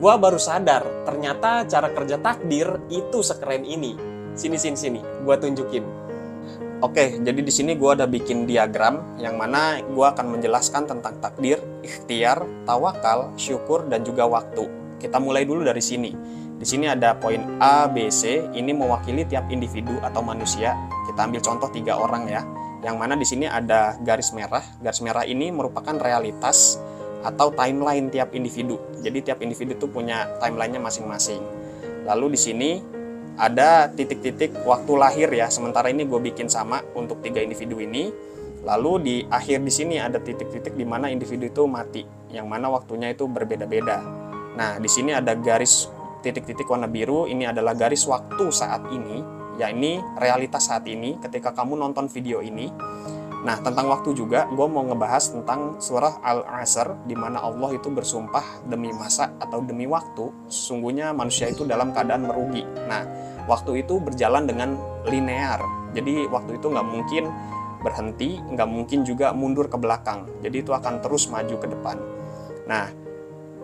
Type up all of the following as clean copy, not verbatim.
Gua baru sadar, ternyata cara kerja takdir itu sekeren ini. Sini. Gua tunjukin. Oke, jadi di sini gua ada bikin diagram yang mana gua akan menjelaskan tentang takdir, ikhtiar, tawakal, syukur, dan juga waktu. Kita mulai dulu dari sini. Di sini ada poin A, B, C. Ini mewakili tiap individu atau manusia. Kita ambil contoh 3 orang ya. Yang mana di sini ada garis merah. Garis merah ini merupakan realitas atau timeline tiap individu. Jadi tiap individu itu punya timelinenya masing-masing. Lalu di sini ada titik-titik waktu lahir ya. Sementara ini gue bikin sama untuk 3 individu ini. Lalu di akhir di sini ada titik-titik di mana individu itu mati, yang mana waktunya itu berbeda-beda. Nah, di sini ada garis titik-titik warna biru. Ini adalah garis waktu saat ini, ya ini realitas saat ini ketika kamu nonton video ini. Nah, tentang waktu juga, gue mau ngebahas tentang surah Al-Asr, di mana Allah itu bersumpah demi masa atau demi waktu, sesungguhnya manusia itu dalam keadaan merugi. Nah, waktu itu berjalan dengan linear, jadi waktu itu nggak mungkin berhenti, nggak mungkin juga mundur ke belakang, jadi itu akan terus maju ke depan. Nah,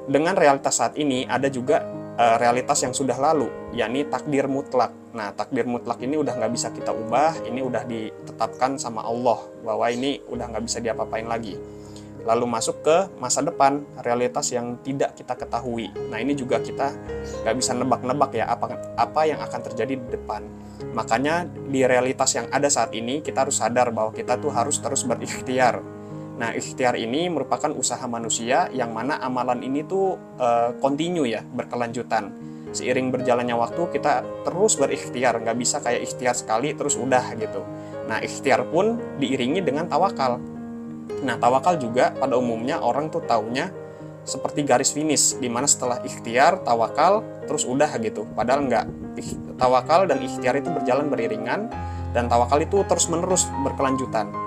dengan realitas saat ini, ada juga realitas yang sudah lalu, yakni takdir mutlak. Nah, takdir mutlak ini udah nggak bisa kita ubah, ini udah ditetapkan sama Allah, bahwa ini udah nggak bisa diapa-apain lagi. Lalu masuk ke masa depan, realitas yang tidak kita ketahui. Nah, ini juga kita nggak bisa nebak-nebak ya, apa yang akan terjadi di depan. Makanya di realitas yang ada saat ini, kita harus sadar bahwa kita tuh harus terus berikhtiar. Nah, ikhtiar ini merupakan usaha manusia yang mana amalan ini tuh kontinu ya, berkelanjutan. Seiring berjalannya waktu, kita terus berikhtiar, nggak bisa kayak ikhtiar sekali terus udah gitu. Nah, ikhtiar pun diiringi dengan tawakal. Nah, tawakal juga pada umumnya orang tuh taunya seperti garis finish, dimana setelah ikhtiar, tawakal, terus udah gitu. Padahal nggak. Tawakal dan ikhtiar itu berjalan beriringan, dan tawakal itu terus-menerus berkelanjutan.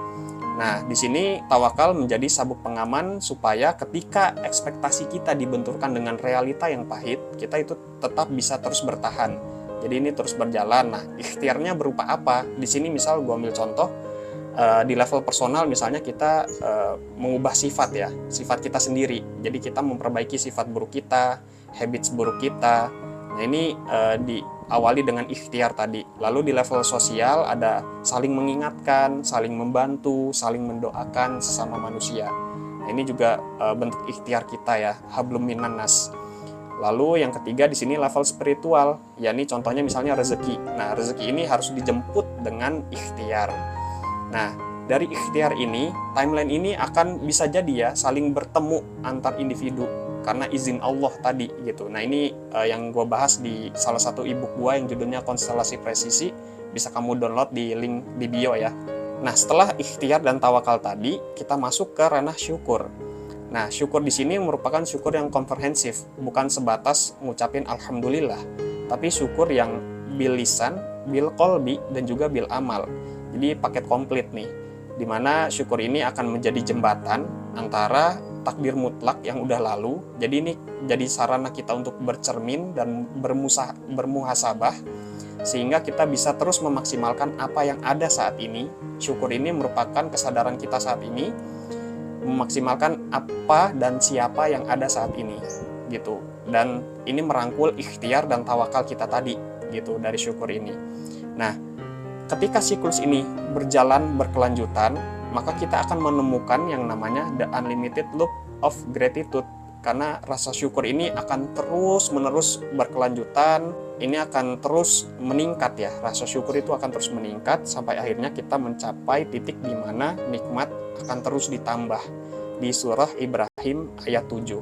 Nah, di sini tawakal menjadi sabuk pengaman supaya ketika ekspektasi kita dibenturkan dengan realita yang pahit, kita itu tetap bisa terus bertahan. Jadi ini terus berjalan. Nah, ikhtiarnya berupa apa? Di sini misal gue ambil contoh, di level personal misalnya kita mengubah sifat ya, sifat kita sendiri. Jadi kita memperbaiki sifat buruk kita, habits buruk kita. Nah, ini diawali dengan ikhtiar tadi. Lalu di level sosial ada saling mengingatkan, saling membantu, saling mendoakan sesama manusia. Nah, ini juga bentuk ikhtiar kita ya, hablum minan nas. Lalu yang ketiga di sini level spiritual, yakni contohnya misalnya rezeki. Nah, rezeki ini harus dijemput dengan ikhtiar. Nah, dari ikhtiar ini, timeline ini akan bisa jadi ya saling bertemu antar individu karena izin Allah tadi gitu. Nah, ini yang gue bahas di salah satu ebook gue yang judulnya Konstelasi Presisi. Bisa kamu download di link di bio ya. Nah, setelah ikhtiar dan tawakal tadi, kita masuk ke ranah syukur. Nah, syukur di sini merupakan syukur yang komprehensif, bukan sebatas ngucapin alhamdulillah, tapi syukur yang bil lisan, bil qalbi, dan juga bil amal. Jadi paket komplit nih, dimana syukur ini akan menjadi jembatan antara takdir mutlak yang udah lalu. Jadi ini jadi sarana kita untuk bercermin dan bermuhasabah, sehingga kita bisa terus memaksimalkan apa yang ada saat ini. Syukur ini merupakan kesadaran kita saat ini, memaksimalkan apa dan siapa yang ada saat ini gitu. Dan ini merangkul ikhtiar dan tawakal kita tadi gitu dari syukur ini. Nah, ketika siklus ini berjalan berkelanjutan, maka kita akan menemukan yang namanya the unlimited loop of gratitude. Karena rasa syukur ini akan terus-menerus berkelanjutan, ini akan terus meningkat ya. Rasa syukur itu akan terus meningkat sampai akhirnya kita mencapai titik di mana nikmat akan terus ditambah. Di surah Ibrahim ayat 7.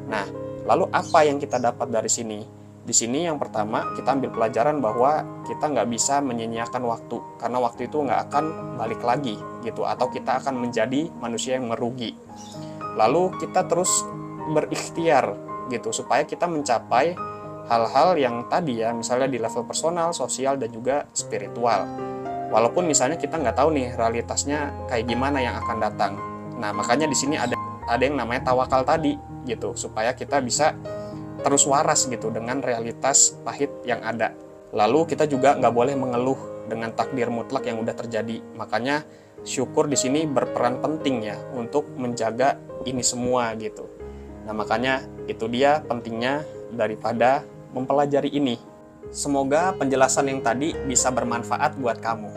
Nah, lalu apa yang kita dapat dari sini? Di sini yang pertama kita ambil pelajaran bahwa kita nggak bisa menyia-nyiakan waktu, karena waktu itu nggak akan balik lagi gitu, atau kita akan menjadi manusia yang merugi. Lalu kita terus berikhtiar gitu supaya kita mencapai hal-hal yang tadi ya, misalnya di level personal, sosial, dan juga spiritual. Walaupun misalnya kita nggak tahu nih realitasnya kayak gimana yang akan datang. Nah, makanya di sini ada yang namanya tawakal tadi gitu, supaya kita bisa terus waras gitu dengan realitas pahit yang ada. Lalu kita juga nggak boleh mengeluh dengan takdir mutlak yang udah terjadi. Makanya syukur di sini berperan penting ya untuk menjaga ini semua gitu. Nah, makanya itu dia pentingnya daripada mempelajari ini. Semoga penjelasan yang tadi bisa bermanfaat buat kamu.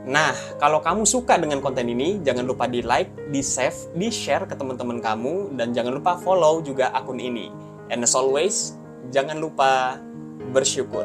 Nah, kalau kamu suka dengan konten ini, jangan lupa di-like, di-save, di-share ke teman-teman kamu, dan jangan lupa follow juga akun ini. And as always, jangan lupa bersyukur.